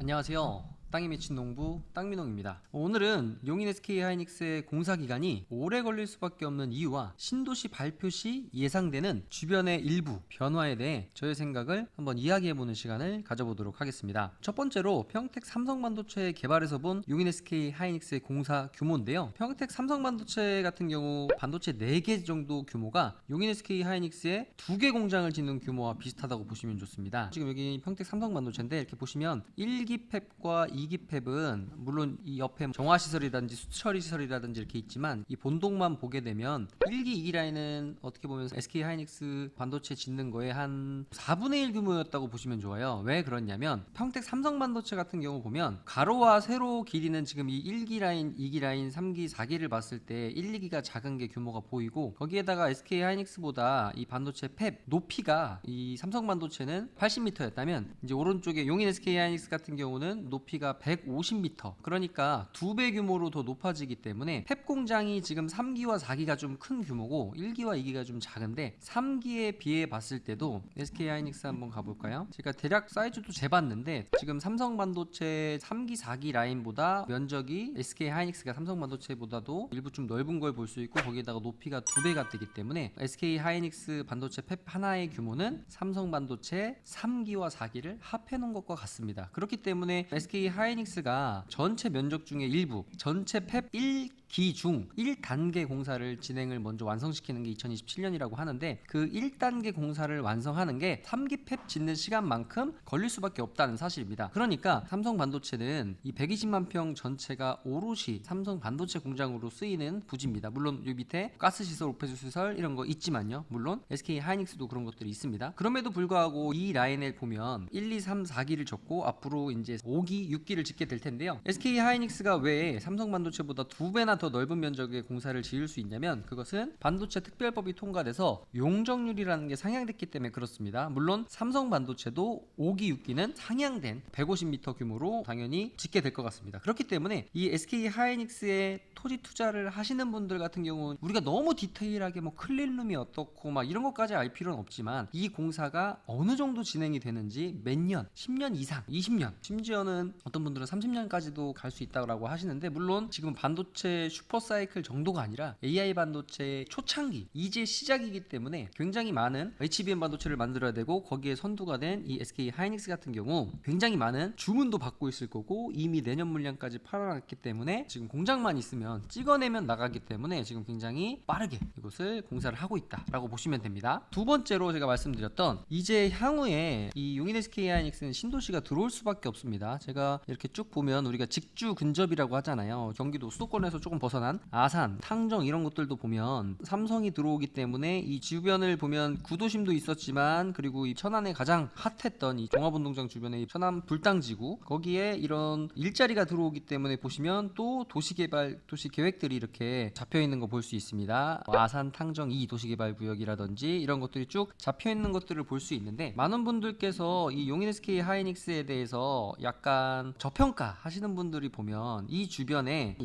안녕하세요. 땅이 맺힌 농부 땅민홍입니다. 오늘은 용인 SK 하이닉스의 공사 기간이 오래 걸릴 수밖에 없는 이유와 신도시 발표 시 예상되는 주변의 일부 변화에 대해 저의 생각을 한번 이야기해보는 시간을 가져보도록 하겠습니다. 첫 번째로 평택 삼성반도체 개발에서 본 용인 SK 하이닉스의 공사 규모인데요. 평택 삼성반도체 같은 경우 반도체 4개 정도 규모가 용인 SK 하이닉스의 2개 공장을 짓는 규모와 비슷하다고 보시면 좋습니다. 지금 여기 평택 삼성반도체인데 이렇게 보시면 1기 팹과 2기 팹은 물론 이 옆에 정화시설이라든지 수처리시설이라든지 이렇게 있지만 이 본동만 보게 되면 1기, 2기 라인은 어떻게 보면 SK 하이닉스 반도체 짓는 거에 한 4분의 1 규모였다고 보시면 좋아요. 왜 그렇냐면 평택 삼성반도체 같은 경우 보면 가로와 세로 길이는 지금 이 1기 라인, 2기 라인, 3기, 4기를 봤을 때 1, 2기가 작은 게 규모가 보이고 거기에다가 SK 하이닉스보다 이 반도체 팹 높이가 이 삼성반도체는 80m였다면 이제 오른쪽에 용인 SK 하이닉스 같은 경우는 높이가 150m, 그러니까 2배 규모로 더 높아지기 때문에 팹 공장이 지금 3기와 4기가 좀 큰 규모고 1기와 2기가 좀 작은데 3기에 비해 봤을 때도 SK 하이닉스 한번 가볼까요? 제가 대략 사이즈도 재봤는데 지금 삼성반도체 3기, 4기 라인보다 면적이 SK 하이닉스가 삼성반도체보다도 일부 좀 넓은 걸 볼 수 있고 거기에다가 높이가 2배가 되기 때문에 SK 하이닉스 반도체 팹 하나의 규모는 삼성반도체 3기와 4기를 합해 놓은 것과 같습니다. 그렇기 때문에 SK 하이닉스가 전체 면적 중에 일부 전체 팹 1기 중 1단계 공사를 진행을 먼저 완성시키는 게 2027년이라고 하는데 그 1단계 공사를 완성하는 게 3기 팹 짓는 시간만큼 걸릴 수밖에 없다는 사실입니다. 그러니까 삼성반도체는 이 120만 평 전체가 오롯이 삼성반도체 공장으로 쓰이는 부지입니다. 물론 여기 밑에 가스시설, 오폐수시설 이런 거 있지만요. 물론 SK 하이닉스도 그런 것들이 있습니다. 그럼에도 불구하고 이 라인을 보면 1, 2, 3, 4기를 줬고 앞으로 이제 5기, 6기를 짓게 될 텐데요. SK 하이닉스가 왜 삼성반도체보다 2배나 더 넓은 면적의 공사를 지을 수 있냐면 그것은 반도체 특별법이 통과돼서 용적률이라는 게 상향됐기 때문에 그렇습니다. 물론 삼성반도체도 5기, 6기는 상향된 150m 규모로 당연히 짓게 될 것 같습니다. 그렇기 때문에 이 SK 하이닉스에 토지 투자를 하시는 분들 같은 경우는 우리가 너무 디테일하게 뭐 클린룸이 어떻고 막 이런 것까지 알 필요는 없지만 이 공사가 어느 정도 진행이 되는지 몇 년, 10년 이상, 20년, 심지어는 어떤 분들은 30년까지도 갈 수 있다고 하시는데 물론 지금 반도체 슈퍼사이클 정도가 아니라 AI 반도체 초창기, 이제 시작이기 때문에 굉장히 많은 HBM 반도체를 만들어야 되고 거기에 선두가 된 이 SK 하이닉스 같은 경우 굉장히 많은 주문도 받고 있을 거고 이미 내년 물량까지 팔아놨기 때문에 지금 공장만 있으면 찍어내면 나가기 때문에 지금 굉장히 빠르게 이것을 공사를 하고 있다라고 보시면 됩니다. 두 번째로 제가 말씀드렸던 이제 향후에 이 용인 SK 하이닉스는 신도시가 들어올 수밖에 없습니다. 제가 이렇게 쭉 보면 우리가 직주 근접이라고 하잖아요. 경기도 수도권에서 조금 벗어난 아산, 탕정 이런 것들도 보면 삼성이 들어오기 때문에 이 주변을 보면 구도심도 있었지만 그리고 이 천안에 가장 핫했던 이 종합운동장 주변에 이 천안 불당지구 거기에 이런 일자리가 들어오기 때문에 보시면 또 도시개발 도시 계획들이 이렇게 잡혀 있는 거 볼 수 있습니다. 아산, 탕정 2 도시개발 구역이라든지 이런 것들이 쭉 잡혀 있는 것들을 볼 수 있는데 많은 분들께서 이 용인 SK 하이닉스에 대해서 약간 저평가 하시는 분들이 보면 이 주변에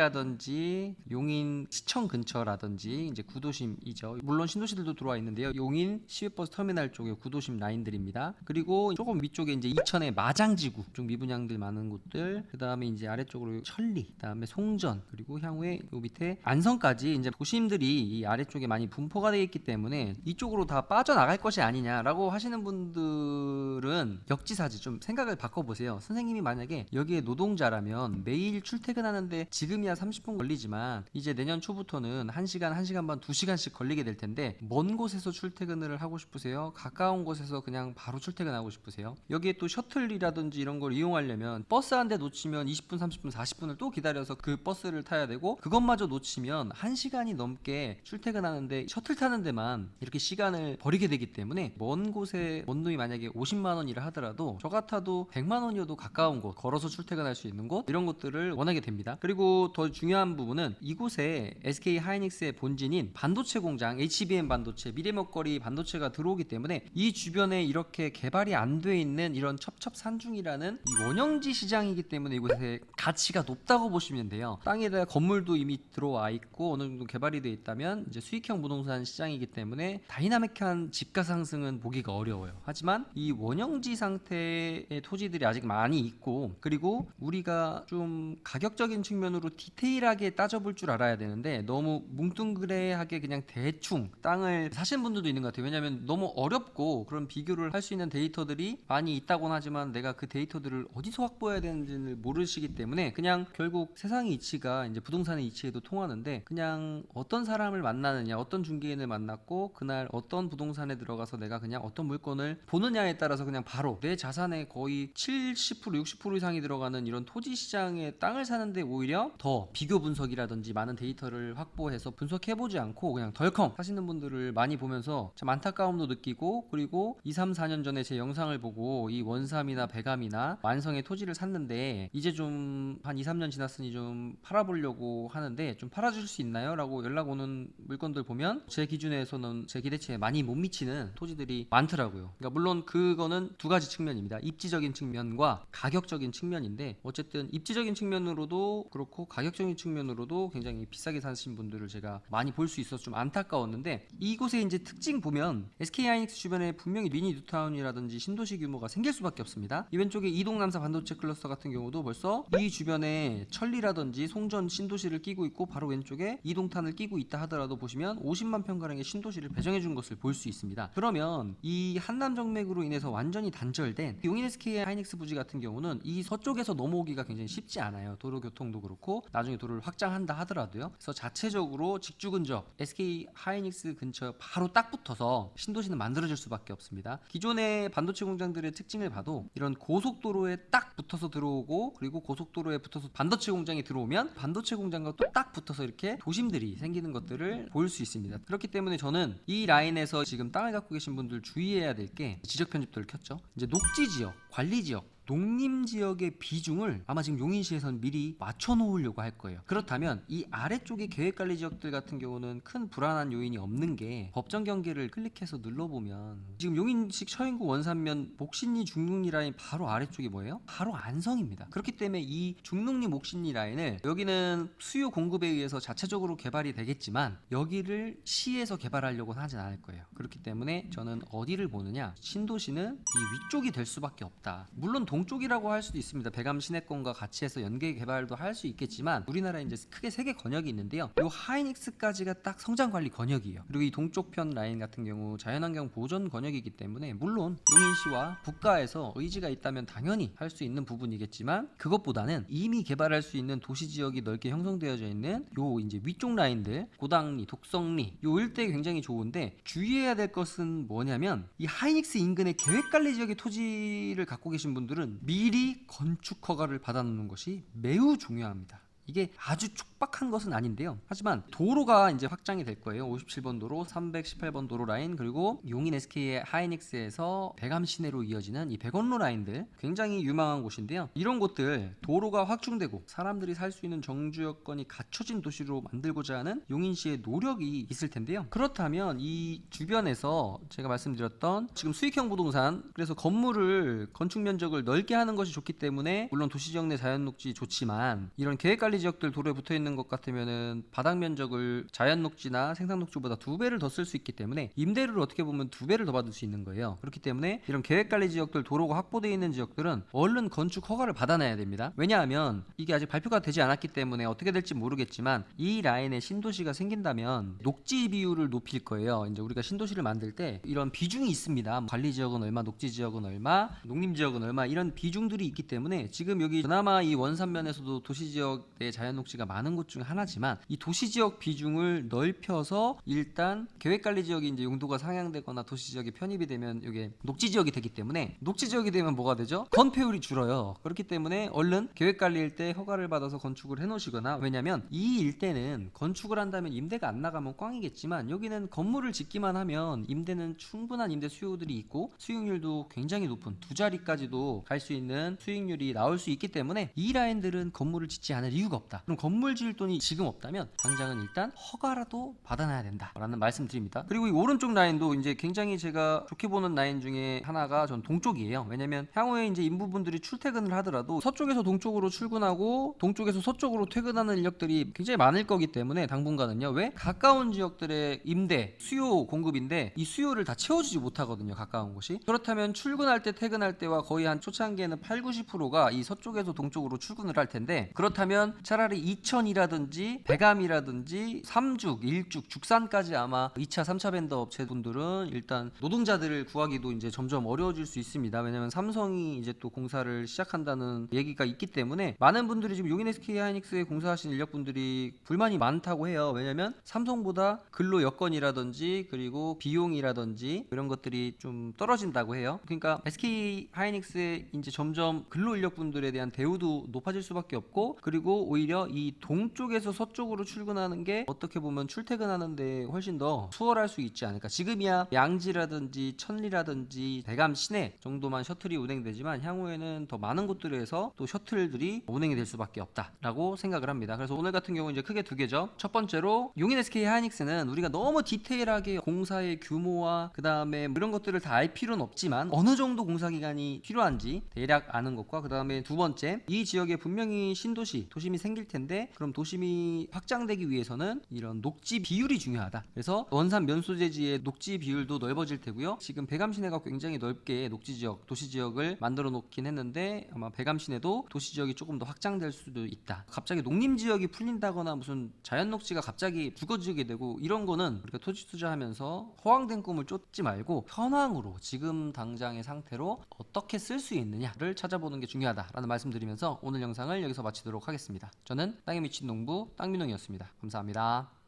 양지라든지 용인 시청 근처라든지 이제 구도심이죠. 물론 신도시들도 들어와 있는데요. 용인 시외버스 터미널 쪽에 구도심 라인들입니다. 그리고 조금 위쪽에 이제 이천의 마장지구 좀 미분양들 많은 곳들, 그 다음에 이제 아래쪽으로 천리, 그 다음에 송전, 그리고 향후에 요 밑에 안성까지 이제 도심들이 이 아래쪽에 많이 분포가 되어 있기 때문에 이쪽으로 다 빠져나갈 것이 아니냐라고 하시는 분들은 역지사지 좀 생각을 바꿔보세요. 선생님이 만약에 여기에 노동자라면 매일 출퇴근하는데 지금이야 30분 걸리지만 이제 내년 초부터는 1시간, 1시간 반, 2시간씩 걸리게 될 텐데 먼 곳에서 출퇴근을 하고 싶으세요? 가까운 곳에서 그냥 바로 출퇴근하고 싶으세요? 여기에 또 셔틀이라든지 이런 걸 이용하려면 버스 한 대 놓치면 20분, 30분, 40분을 또 기다려서 그 버스를 타야 되고 그것마저 놓치면 1시간이 넘게 출퇴근하는데 셔틀 타는 데만 이렇게 시간을 버리게 되기 때문에 먼 곳에 먼 놈이 만약에 50만 원이라 하더라도 저 같아도 100만 원이어도 가까운 곳 걸어서 출퇴근할 수 있는 곳 이런 것들을 원하게 됩니다. 그리고 더 중요한 중요한 부분은 이곳에 SK 하이닉스의 본진인 반도체 공장 HBM 반도체, 미래먹거리 반도체가 들어오기 때문에 이 주변에 이렇게 개발이 안 돼 있는 이런 첩첩산중이라는 이 원형지 시장이기 때문에 이곳에 가치가 높다고 보시면 돼요. 땅에다 건물도 이미 들어와 있고 어느 정도 개발이 돼 있다면 이제 수익형 부동산 시장이기 때문에 다이나믹한 집가 상승은 보기가 어려워요. 하지만 이 원형지 상태의 토지들이 아직 많이 있고, 그리고 우리가 좀 가격적인 측면으로 디테일하게 따져볼 줄 알아야 되는데 너무 뭉뚱그레하게 그냥 대충 땅을 사신 분들도 있는 것 같아요. 왜냐하면 너무 어렵고 그런 비교를 할 수 있는 데이터들이 많이 있다곤 하지만 내가 그 데이터들을 어디서 확보해야 되는지를 모르시기 때문에 그냥 결국 세상의 이치가 이제 부동산의 이치에도 통하는데, 그냥 어떤 사람을 만나느냐, 어떤 중개인을 만났고 그날 어떤 부동산에 들어가서 내가 그냥 어떤 물건을 보느냐에 따라서 그냥 바로 내 자산의 거의 70% 60% 이상이 들어가는 이런 토지 시장에 땅을 사는데 오히려 더 비교 분석이라든지 많은 데이터를 확보해서 분석해보지 않고 그냥 덜컹 사시는 분들을 많이 보면서 참 안타까움도 느끼고, 그리고 2, 3, 4년 전에 제 영상을 보고 이 원삼이나 배감이나 완성의 토지를 샀는데 이제 좀 한 2, 3년 지났으니 좀 팔아보려고 하는데 좀 팔아줄 수 있나요? 라고 연락 오는 물건들 보면 제 기준에서는 제 기대치에 많이 못 미치는 토지들이 많더라고요. 그러니까 물론 그거는 두 가지 측면입니다. 입지적인 측면과 가격적인 측면인데, 어쨌든 입지적인 측면으로도 그렇고 가격적인 측면으로도 굉장히 비싸게 사신 분들을 제가 많이 볼 수 있어서 좀 안타까웠는데, 이곳에 이제 특징 보면 SK 하이닉스 주변에 분명히 미니 뉴타운이라든지 신도시 규모가 생길 수밖에 없습니다. 이 왼쪽에 이동남사 반도체 클러스터 같은 경우도 벌써 이 주변에 천리라든지 송전 신도시를 끼고 있고 바로 왼쪽에 이동탄을 끼고 있다 하더라도 보시면 50만 평가량의 신도시를 배정해 준 것을 볼 수 있습니다. 그러면 이 한남 정맥으로 인해서 완전히 단절된 용인 SK 하이닉스 부지 같은 경우는 이 서쪽에서 넘어오기가 굉장히 쉽지 않아요. 도로 교통도 그렇고 나중에 도로를 확장한다 하더라도요. 그래서 자체적으로 직주 근접 SK 하이닉스 근처 바로 딱 붙어서 신도시는 만들어질 수밖에 없습니다. 기존의 반도체 공장들의 특징을 봐도 이런 고속도로에 딱 붙어서 들어오고, 그리고 고속도로에 붙어서 반도체 공장이 들어오면 반도체 공장과 또 딱 붙어서 이렇게 도심들이 생기는 것들을 볼 수 있습니다. 그렇기 때문에 저는 이 라인에서 지금 땅을 갖고 계신 분들 주의해야 될 게, 지적 편집도를 켰죠. 이제 녹지 지역, 관리 지역, 농림 지역의 비중을 아마 지금 용인시에서는 미리 맞춰 놓으려고 할 거예요. 그렇다면 이 아래쪽의 계획관리 지역들 같은 경우는 큰 불안한 요인이 없는 게, 법정 경계를 클릭해서 눌러보면 지금 용인시 처인구 원산면 목신리 중릉리 라인 바로 아래쪽이 뭐예요? 바로 안성입니다. 그렇기 때문에 이 중릉리 목신리 라인을, 여기는 수요 공급에 의해서 자체적으로 개발이 되겠지만 여기를 시에서 개발하려고는 하진 않을 거예요. 그렇기 때문에 저는 어디를 보느냐, 신도시는 이 위쪽이 될 수밖에 없다. 물론 동쪽이라고 할 수도 있습니다. 배감 시내권과 같이 해서 연계 개발도 할 수 있겠지만 우리나라에 이제 크게 세 개 권역이 있는데요. 요 하이닉스까지가 딱 성장 관리 권역이에요. 그리고 이 동쪽 편 라인 같은 경우 자연환경 보존 권역이기 때문에 물론 용인시와 국가에서 의지가 있다면 당연히 할 수 있는 부분이겠지만, 그것보다는 이미 개발할 수 있는 도시 지역이 넓게 형성되어져 있는 요 이제 위쪽 라인들, 고당리, 독성리 요 일대 굉장히 좋은데, 주의해야 될 것은 뭐냐면 이 하이닉스 인근의 계획관리 지역의 토지를 갖고 계신 분들은 미리 건축 허가를 받아놓는 것이 매우 중요합니다. 이게 아주 촉박한 것은 아닌데요. 하지만 도로가 이제 확장이 될 거예요. 57번 도로, 318번 도로 라인, 그리고 용인 SK 하이닉스에서 배감 시내로 이어지는 이 백원로 라인들 굉장히 유망한 곳인데요. 이런 곳들 도로가 확충되고 사람들이 살 수 있는 정주 여건이 갖춰진 도시로 만들고자 하는 용인시의 노력이 있을 텐데요. 그렇다면 이 주변에서 제가 말씀드렸던 지금 수익형 부동산, 그래서 건물을 건축 면적을 넓게 하는 것이 좋기 때문에 물론 도시지역 내 자연녹지 좋지만, 이런 계획관리 지역들 도로에 붙어 있는 것 같으면은 바닥 면적을 자연녹지나 생산녹지보다 2배를 더 쓸 수 있기 때문에 임대료를 어떻게 보면 2배를 더 받을 수 있는 거예요. 그렇기 때문에 이런 계획관리 지역들, 도로가 확보되어 있는 지역들은 얼른 건축 허가를 받아놔야 됩니다. 왜냐하면 이게 아직 발표가 되지 않았기 때문에 어떻게 될지 모르겠지만 이 라인에 신도시가 생긴다면 녹지 비율을 높일 거예요. 이제 우리가 신도시를 만들 때 이런 비중이 있습니다. 관리 지역은 얼마, 녹지 지역은 얼마, 농림 지역은 얼마, 이런 비중들이 있기 때문에 지금 여기 그나마 이 원산면에서도 도시 지역 내 자연녹지가 많은 곳 중 하나지만 이 도시지역 비중을 넓혀서 일단 계획관리 지역이 이제 용도가 상향되거나 도시지역에 편입이 되면 이게 녹지지역이 되기 때문에, 녹지지역이 되면 뭐가 되죠? 건폐율이 줄어요. 그렇기 때문에 얼른 계획관리일 때 허가를 받아서 건축을 해놓으시거나, 왜냐면 이 일대는 건축을 한다면 임대가 안 나가면 꽝이겠지만 여기는 건물을 짓기만 하면 임대는 충분한 임대 수요들이 있고 수익률도 굉장히 높은 2자리까지도 갈 수 있는 수익률이 나올 수 있기 때문에 이 라인들은 건물을 짓지 않을 이유가 이유가 없다. 그럼 건물 지을 돈이 지금 없다면 당장은 일단 허가라도 받아놔야 된다라는 말씀드립니다. 그리고 이 오른쪽 라인도 이제 굉장히 제가 좋게 보는 라인 중에 하나가 전 동쪽이에요. 왜냐면 향후에 이제 인부분들이 출퇴근을 하더라도 서쪽에서 동쪽으로 출근하고 동쪽에서 서쪽으로 퇴근하는 인력들이 굉장히 많을 거기 때문에 당분간은요. 왜? 가까운 지역들의 임대, 수요 공급인데 이 수요를 다 채워주지 못하거든요. 가까운 곳이. 그렇다면 출근할 때 퇴근할 때와 거의 한 초창기에는 8, 90%가 이 서쪽에서 동쪽으로 출근을 할 텐데 그렇다면 차라리 이천이라든지 백암이라든지 삼죽, 일죽, 죽산까지 아마 2차, 3차 벤더 업체분들은 일단 노동자들을 구하기도 이제 점점 어려워질 수 있습니다. 왜냐면 삼성이 이제 또 공사를 시작한다는 얘기가 있기 때문에 많은 분들이 지금 용인 SK 하이닉스에 공사하시는 인력분들이 불만이 많다고 해요. 왜냐면 삼성보다 근로 여건이라든지 그리고 비용이라든지 이런 것들이 좀 떨어진다고 해요. 그러니까 SK 하이닉스의 이제 점점 근로 인력분들에 대한 대우도 높아질 수밖에 없고 그리고 오히려 이 동쪽에서 서쪽으로 출근하는 게 어떻게 보면 출퇴근하는데 훨씬 더 수월할 수 있지 않을까. 지금이야 양지라든지 천리라든지 대감 시내 정도만 셔틀이 운행되지만 향후에는 더 많은 곳들에서 또 셔틀들이 운행이 될 수밖에 없다라고 생각을 합니다. 그래서 오늘 같은 경우 이제 크게 두 개죠. 첫 번째로 용인 SK 하이닉스는 우리가 너무 디테일하게 공사의 규모와 그 다음에 이런 것들을 다 알 필요는 없지만 어느 정도 공사 기간이 필요한지 대략 아는 것과 그 다음에 두 번째 이 지역에 분명히 신도시 도심이 생길 텐데 그럼 도심이 확장되기 위해서는 이런 녹지 비율이 중요하다. 그래서 원산 면소재지의 녹지 비율도 넓어질 테고요. 지금 백암 시내가 굉장히 넓게 녹지 지역, 도시 지역을 만들어 놓긴 했는데 아마 백암 시내도 도시 지역이 조금 더 확장될 수도 있다. 갑자기 농림 지역이 풀린다거나 무슨 자연 녹지가 갑자기 죽어지게 되고 이런 거는 우리가 토지 투자하면서 허황된 꿈을 쫓지 말고 현황으로 지금 당장의 상태로 어떻게 쓸 수 있느냐를 찾아보는 게 중요하다라는 말씀드리면서 오늘 영상을 여기서 마치도록 하겠습니다. 저는 땅에 미친 농부 땅민홍이었습니다. 감사합니다.